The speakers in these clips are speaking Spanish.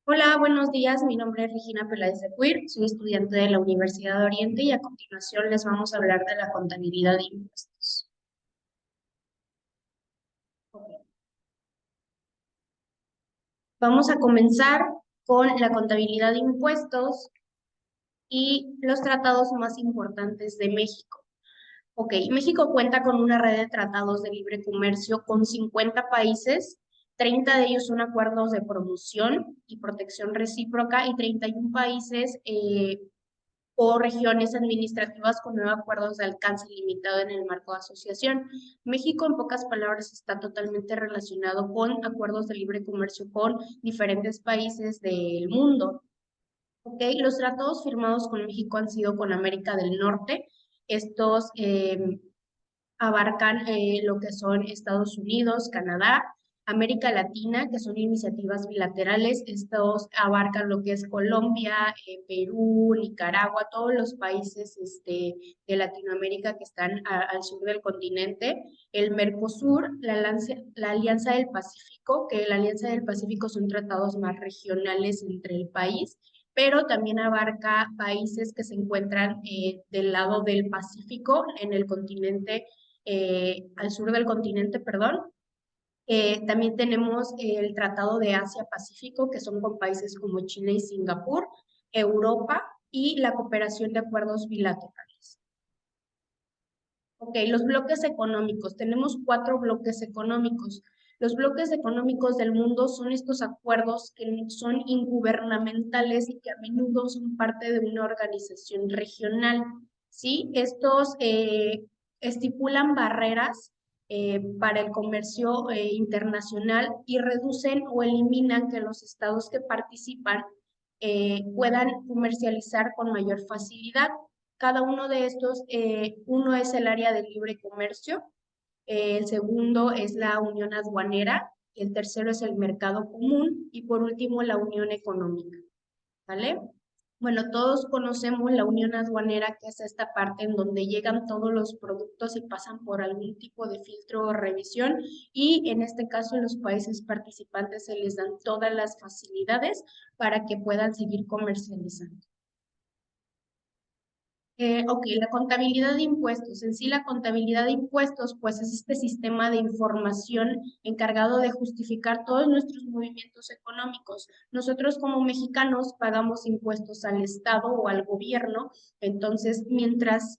Hola, buenos días. Mi nombre es Regina Peláez de Puir, soy estudiante de la Universidad de Oriente y a continuación les vamos a hablar de la contabilidad de impuestos. Ok. Vamos a comenzar con la contabilidad de impuestos y los tratados más importantes de México. Ok, México cuenta con una red de tratados de libre comercio con 50 países, 30 de ellos son acuerdos de promoción y protección recíproca y 31 países o regiones administrativas con nuevos acuerdos de alcance limitado en el marco de asociación. México, en pocas palabras, está totalmente relacionado con acuerdos de libre comercio con diferentes países del mundo. ¿Okay? Los tratados firmados con México han sido con América del Norte. Estos abarcan lo que son Estados Unidos, Canadá, América Latina, que son iniciativas bilaterales. Estos abarcan lo que es Colombia, Perú, Nicaragua, todos los países de Latinoamérica que están al sur del continente. El Mercosur, la Alianza del Pacífico, que la Alianza del Pacífico son tratados más regionales entre el país, pero también abarca países que se encuentran del lado del Pacífico en el continente al sur del continente, perdón. También tenemos el Tratado de Asia-Pacífico, que son con países como Chile y Singapur, Europa y la cooperación de acuerdos bilaterales. Ok, los bloques económicos. Tenemos 4 bloques económicos. Los bloques económicos del mundo son estos acuerdos que son ingubernamentales y que a menudo son parte de una organización regional. ¿Sí? Estos estipulan barreras para el comercio internacional y reducen o eliminan que los estados que participan puedan comercializar con mayor facilidad. Cada uno de estos, uno es el área de libre comercio, el segundo es la unión aduanera, el tercero es el mercado común y por último la unión económica, ¿vale? Bueno, todos conocemos la unión aduanera, que es esta parte en donde llegan todos los productos y pasan por algún tipo de filtro o revisión y en este caso los países participantes se les dan todas las facilidades para que puedan seguir comercializando. Ok, la contabilidad de impuestos. En sí, la contabilidad de impuestos, pues es este sistema de información encargado de justificar todos nuestros movimientos económicos. Nosotros como mexicanos pagamos impuestos al Estado o al gobierno. Entonces, mientras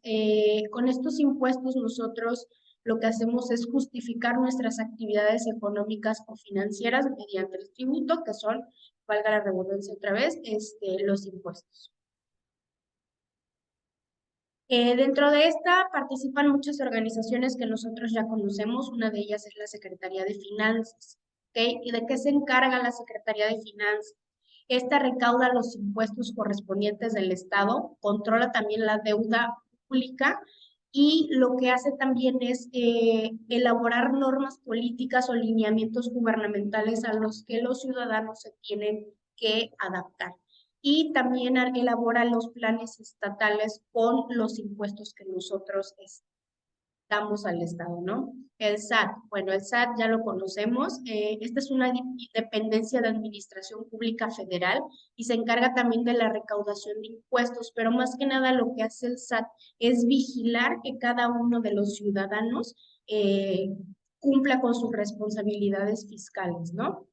con estos impuestos nosotros lo que hacemos es justificar nuestras actividades económicas o financieras mediante el tributo, que son, valga la redundancia otra vez, los impuestos. Dentro de esta participan muchas organizaciones que nosotros ya conocemos. Una de ellas es la Secretaría de Finanzas. ¿Ok? ¿Y de qué se encarga la Secretaría de Finanzas? Esta recauda los impuestos correspondientes del Estado, controla también la deuda pública y lo que hace también es elaborar normas políticas o lineamientos gubernamentales a los que los ciudadanos se tienen que adaptar y también elabora los planes estatales con los impuestos que nosotros damos al Estado, ¿no? El SAT, bueno, el SAT ya lo conocemos, esta es una dependencia de Administración Pública Federal y se encarga también de la recaudación de impuestos, pero más que nada lo que hace el SAT es vigilar que cada uno de los ciudadanos cumpla con sus responsabilidades fiscales, ¿no?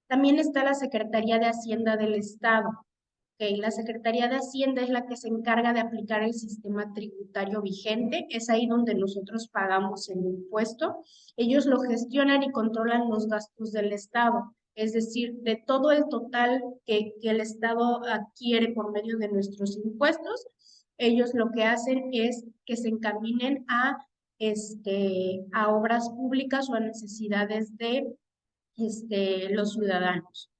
También está la Secretaría de Hacienda del Estado. Okay, la Secretaría de Hacienda es la que se encarga de aplicar el sistema tributario vigente. Es ahí donde nosotros pagamos el impuesto. Ellos lo gestionan y controlan los gastos del Estado. Es decir, de todo el total que el Estado adquiere por medio de nuestros impuestos, ellos lo que hacen es que se encaminen a obras públicas o a necesidades de los ciudadanos.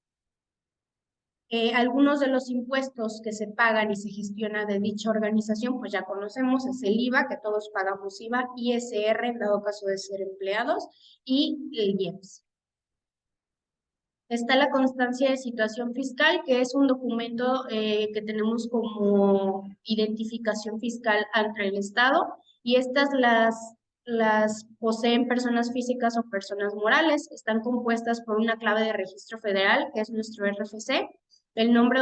Algunos de los impuestos que se pagan y se gestiona de dicha organización, pues ya conocemos, es el IVA, que todos pagamos IVA, ISR en dado caso de ser empleados, y el IEPS. Está la constancia de situación fiscal, que es un documento que tenemos como identificación fiscal ante el Estado, y estas las poseen personas físicas o personas morales. Están compuestas por una clave de registro federal, que es nuestro RFC, el nombre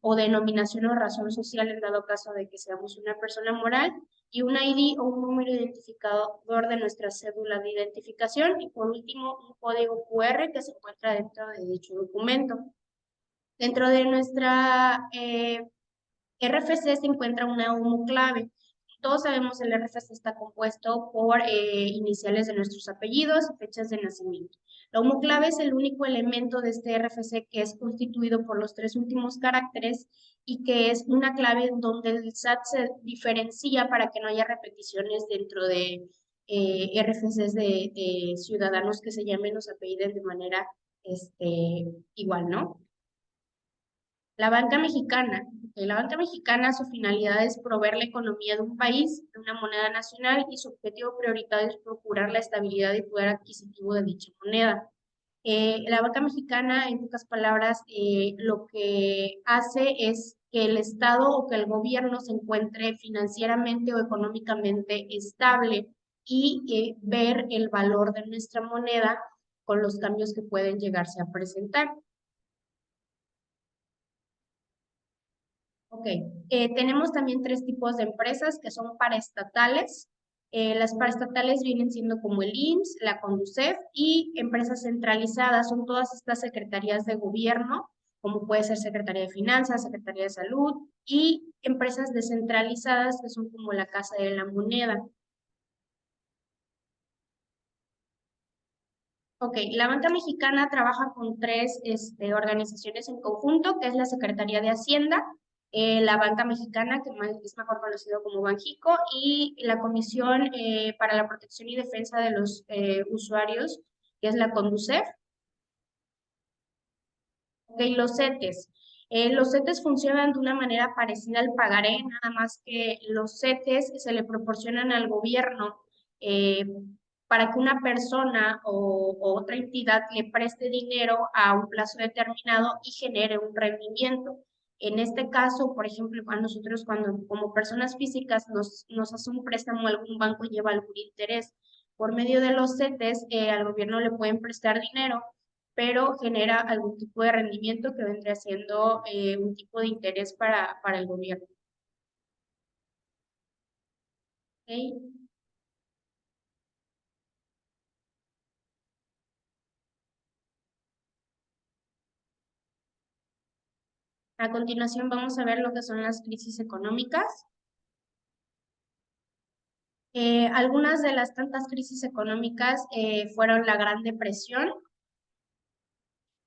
o denominación o razón social en dado caso de que seamos una persona moral, y un ID o un número identificador de nuestra cédula de identificación, y por último un código QR que se encuentra dentro de dicho documento. Dentro de nuestra RFC se encuentra una humo clave. Todos sabemos que el RFC está compuesto por iniciales de nuestros apellidos y fechas de nacimiento. La humo clave es el único elemento de este RFC que es constituido por los tres últimos caracteres y que es una clave donde el SAT se diferencia para que no haya repeticiones dentro de RFCs de ciudadanos que se llamen o se apelliden de manera igual, ¿no? La banca mexicana, su finalidad es proveer la economía de un país, de una moneda nacional, y su objetivo prioritario es procurar la estabilidad y poder adquisitivo de dicha moneda. La banca mexicana, en pocas palabras, lo que hace es que el Estado o que el gobierno se encuentre financieramente o económicamente estable y ver el valor de nuestra moneda con los cambios que pueden llegarse a presentar. Ok, tenemos también tres tipos de empresas que son paraestatales. Las paraestatales vienen siendo como el IMSS, la CONDUCEF, y empresas centralizadas son todas estas secretarías de gobierno, como puede ser Secretaría de Finanzas, Secretaría de Salud, y empresas descentralizadas que son como la Casa de la Moneda. Ok, la banca mexicana trabaja con tres organizaciones en conjunto, que es la Secretaría de Hacienda, la banca mexicana, que es mejor conocido como Banjico, y la Comisión para la Protección y Defensa de los Usuarios, que es la CONDUCEF. Ok, los CETES. Los CETES funcionan de una manera parecida al pagaré, nada más que los CETES se le proporcionan al gobierno eh, para que una persona o otra entidad le preste dinero a un plazo determinado y genere un rendimiento. En este caso, por ejemplo, cuando nosotros como personas físicas nos hace un préstamo algún banco y lleva algún interés. Por medio de los CETES, al gobierno le pueden prestar dinero pero genera algún tipo de rendimiento que vendría siendo un tipo de interés para el gobierno. ¿Ok? A continuación vamos a ver lo que son las crisis económicas. Algunas de las tantas crisis económicas fueron la Gran Depresión.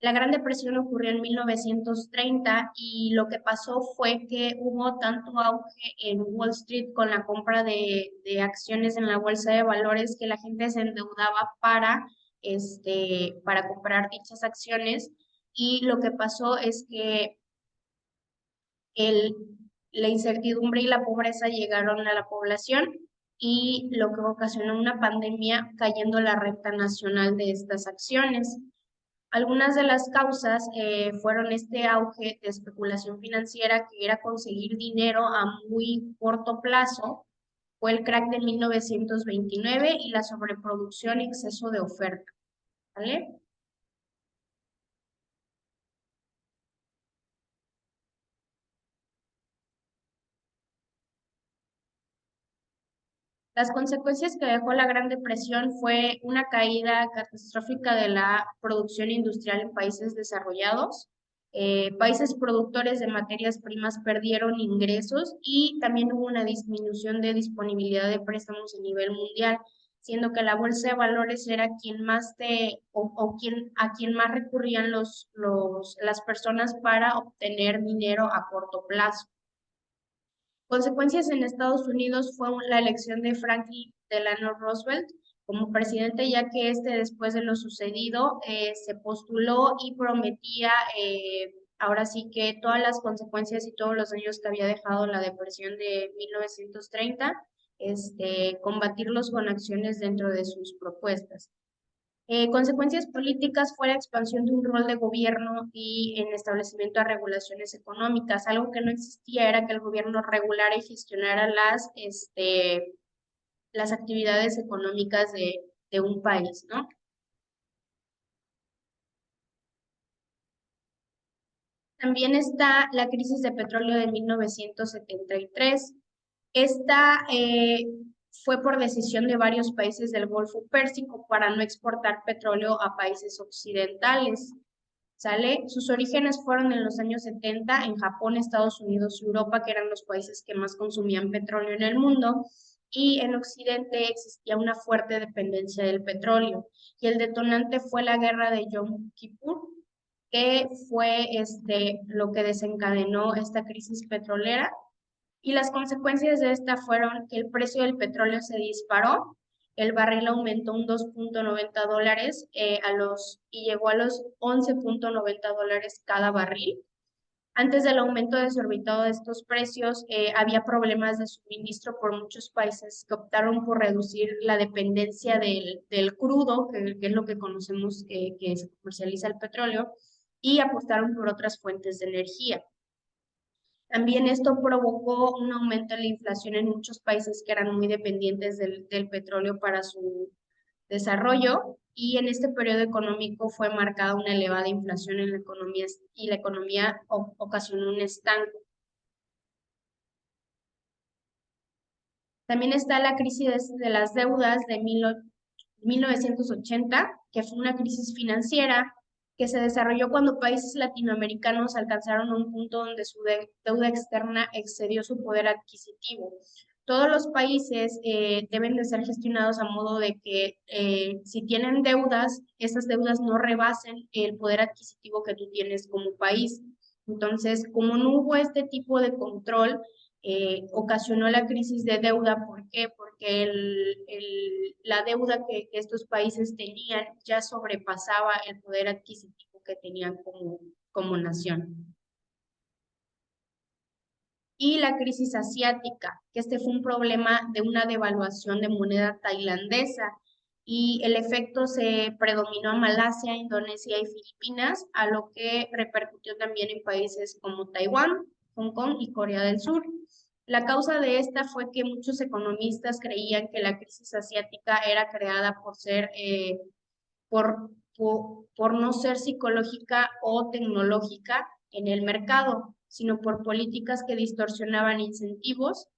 La Gran Depresión ocurrió en 1930 y lo que pasó fue que hubo tanto auge en Wall Street con la compra de acciones en la bolsa de valores que la gente se endeudaba para comprar dichas acciones y lo que pasó es que el, la incertidumbre y la pobreza llegaron a la población y lo que ocasionó una pandemia cayendo la renta nacional de estas acciones. Algunas de las causas fueron este auge de especulación financiera que era conseguir dinero a muy corto plazo, fue el crack de 1929 y la sobreproducción y exceso de oferta, ¿vale? Las consecuencias que dejó la Gran Depresión fue una caída catastrófica de la producción industrial en países desarrollados. Países productores de materias primas perdieron ingresos y también hubo una disminución de disponibilidad de préstamos a nivel mundial, siendo que la bolsa de valores era quien más a quien más recurrían las personas para obtener dinero a corto plazo. Consecuencias en Estados Unidos fue la elección de Franklin Delano Roosevelt como presidente, ya que después de lo sucedido, se postuló y prometía, ahora sí que todas las consecuencias y todos los daños que había dejado la depresión de 1930, combatirlos con acciones dentro de sus propuestas. Consecuencias políticas fue la expansión de un rol de gobierno y en establecimiento de regulaciones económicas. Algo que no existía era que el gobierno regulara y gestionara las actividades económicas de un país, ¿no? También está la crisis de petróleo de 1973. Esta fue por decisión de varios países del Golfo Pérsico para no exportar petróleo a países occidentales. ¿Sale? Sus orígenes fueron en los años 70 en Japón, Estados Unidos y Europa, que eran los países que más consumían petróleo en el mundo, y en Occidente existía una fuerte dependencia del petróleo. Y el detonante fue la guerra de Yom Kippur, que fue lo que desencadenó esta crisis petrolera. Y las consecuencias de esta fueron que el precio del petróleo se disparó, el barril aumentó un 2.90 dólares y llegó a los 11.90 dólares cada barril. Antes del aumento desorbitado de estos precios, había problemas de suministro por muchos países que optaron por reducir la dependencia del crudo, que es lo que conocemos que se comercializa el petróleo, y apostaron por otras fuentes de energía. También esto provocó un aumento en la inflación en muchos países que eran muy dependientes del petróleo para su desarrollo, y en este periodo económico fue marcada una elevada inflación en la economía y la economía ocasionó un estanco. También está la crisis de las deudas de 1980, que fue una crisis financiera que se desarrolló cuando países latinoamericanos alcanzaron un punto donde su deuda externa excedió su poder adquisitivo. Todos los países deben de ser gestionados a modo de que si tienen deudas, esas deudas no rebasen el poder adquisitivo que tú tienes como país. Entonces, como no hubo este tipo de control, ocasionó la crisis de deuda. ¿Por qué? Porque la deuda que estos países tenían ya sobrepasaba el poder adquisitivo que tenían como nación. Y la crisis asiática, que este fue un problema de una devaluación de moneda tailandesa, y el efecto se predominó a Malasia, Indonesia y Filipinas, a lo que repercutió también en países como Taiwán, Hong Kong y Corea del Sur. La causa de esta fue que muchos economistas creían que la crisis asiática era creada por no ser psicológica o tecnológica en el mercado, sino por políticas que distorsionaban incentivos.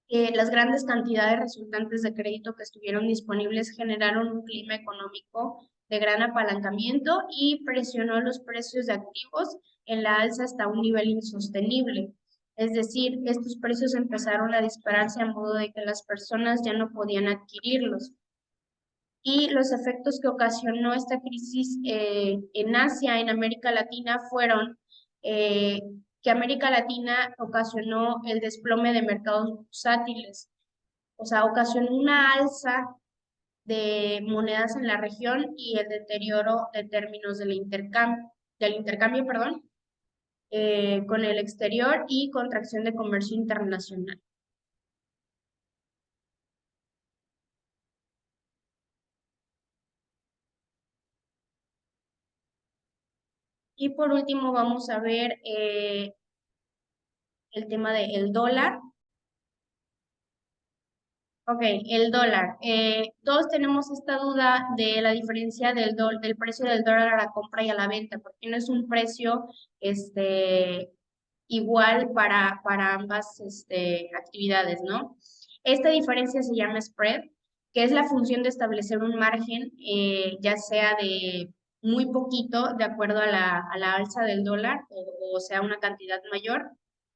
Las grandes cantidades resultantes de crédito que estuvieron disponibles generaron un clima económico de gran apalancamiento y presionó los precios de activos en la alza hasta un nivel insostenible. Es decir, estos precios empezaron a dispararse a modo de que las personas ya no podían adquirirlos. Y los efectos que ocasionó esta crisis en Asia, en América Latina, fueron eh, que América Latina ocasionó el desplome de mercados bursátiles, o sea, ocasionó una alza de monedas en la región y el deterioro de términos del intercambio, perdón, con el exterior y contracción de comercio internacional. Y por último vamos a ver el tema del dólar. Ok, el dólar. Todos tenemos esta duda de la diferencia del precio del dólar a la compra y a la venta, porque no es un precio igual para ambas actividades, ¿no? Esta diferencia se llama spread, que es la función de establecer un margen, ya sea de muy poquito, de acuerdo a la alza del dólar, o sea, una cantidad mayor,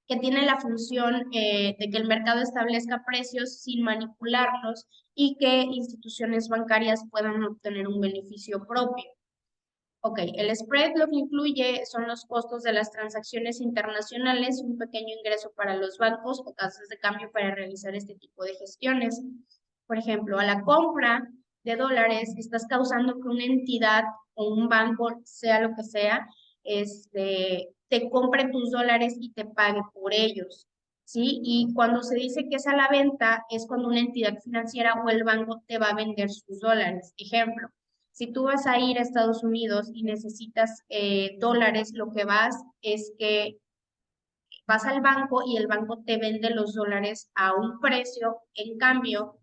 que tiene la función de que el mercado establezca precios sin manipularlos y que instituciones bancarias puedan obtener un beneficio propio. Ok, el spread lo que incluye son los costos de las transacciones internacionales y un pequeño ingreso para los bancos o casas de cambio para realizar este tipo de gestiones. Por ejemplo, a la compra de dólares estás causando que una entidad o un banco, sea lo que sea, te compre tus dólares y te pague por ellos, ¿sí? Y cuando se dice que es a la venta, es cuando una entidad financiera o el banco te va a vender sus dólares. Ejemplo, si tú vas a ir a Estados Unidos y necesitas dólares, lo que vas es que vas al banco y el banco te vende los dólares a un precio, en cambio,